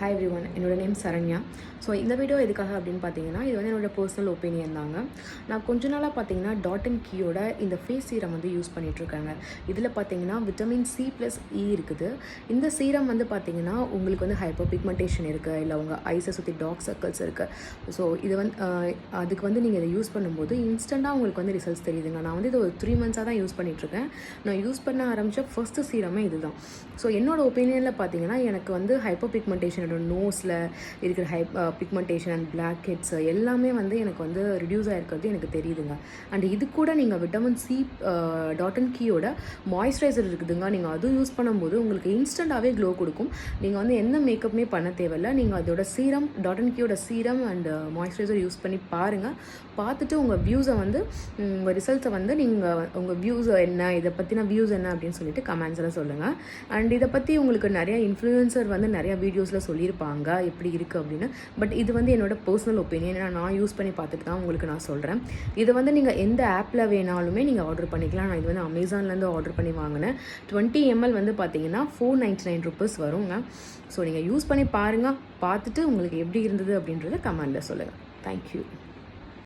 Hi every one, என்னோட name Saranya. So இந்த video எதுக்காக அப்படின்னு பார்த்தீங்கன்னா, இது வந்து என்னோட பர்சனல் ஒப்பீனியன் தாங்க. நான் கொஞ்ச நாளாக பார்த்தீங்கன்னா டாட் அண்ட் கீயோட இந்த ஃபேஸ் சீரம் வந்து யூஸ் பண்ணிகிட்ருக்காங்க. இதில் பார்த்தீங்கன்னா விட்டமின் C+E இருக்குது. இந்த சீரம் வந்து பார்த்தீங்கன்னா உங்களுக்கு வந்து ஹைப்பர் பிக்மெண்டேஷன் இருக்குது, இல்லை உங்கள் ஐஸை சுற்றி டார்க் சர்க்கிள்ஸ் இருக்குது. ஸோ இது வந்து அதுக்கு வந்து நீங்கள் இதை யூஸ் பண்ணும்போது இன்ஸ்டண்ட்டாக உங்களுக்கு வந்து ரிசல்ட்ஸ் தெரியுதுங்க. நான் வந்து இது ஒரு 3 மந்த்ஸாக தான் யூஸ் பண்ணிகிட்ருக்கேன். நான் யூஸ் பண்ண ஆரம்பித்த ஃபஸ்ட்டு சீரமே இதுதான். ஸோ என்னோடய ஒப்பீனியனில் பார்த்தீங்கன்னா எனக்கு வந்து ஹைப்பர் பிக்மெண்டேஷன், நோஸில் இருக்கிற பிக்மெண்டேஷன் அண்ட் பிளாக் ஹெட்ஸ் எல்லாமே வந்து எனக்கு வந்து ரிடியூஸ் ஆகிருக்கிறது எனக்கு தெரியுதுங்க. அண்ட் இது கூட நீங்கள் விட்டமின் C டாட் அண்ட் கீயோட மாய்ஸ்சரைசர் இருக்குதுங்க. நீங்கள் அதுவும் யூஸ் பண்ணும்போது உங்களுக்கு இன்ஸ்டண்ட்டாகவே க்ளோ கொடுக்கும். நீங்கள் வந்து எந்த மேக்கப்புமே பண்ண தேவையில்லை. நீங்கள் அதோட சீரம், டாட் அண்ட் கீயோட சீரம் அண்ட் மாய்ஸ்சரைசர் யூஸ் பண்ணி பாருங்கள். பார்த்துட்டு உங்கள் வியூஸை வந்து உங்கள் ரிசல்ட்ஸை வந்து நீங்கள் உங்கள் வியூஸ் என்ன, இதை பற்றின வியூஸ் என்ன அப்படின்னு சொல்லிட்டு கமெண்ட்ஸில் சொல்லுங்கள். அண்ட் இதை பற்றி உங்களுக்கு நிறையா இன்ஃப்ளூயன்சர் வந்து நிறையா வீடியோஸில் சொல்லியிருப்பாங்க எப்படி இருக்குது அப்படின்னு. பட் இது வந்து என்னோட பர்சனல் ஒப்பீனியன். நான் யூஸ் பண்ணி பார்த்துட்டு தான் உங்களுக்கு நான் சொல்கிறேன். இது வந்து நீங்கள் எந்த ஆப்பில் வேணாலுமே நீங்கள் ஆர்டர் பண்ணிக்கலாம். நான் இது வந்து அமேசான்லேருந்து ஆர்டர் பண்ணி வாங்கினேன். 20 ml வந்து பார்த்தீங்கன்னா $499 வருங்க. ஸோ நீங்கள் யூஸ் பண்ணி பாருங்கள். பார்த்துட்டு உங்களுக்கு எப்படி இருந்தது அப்படின்றத கமெண்டில் சொல்லுங்கள். தேங்க்யூ.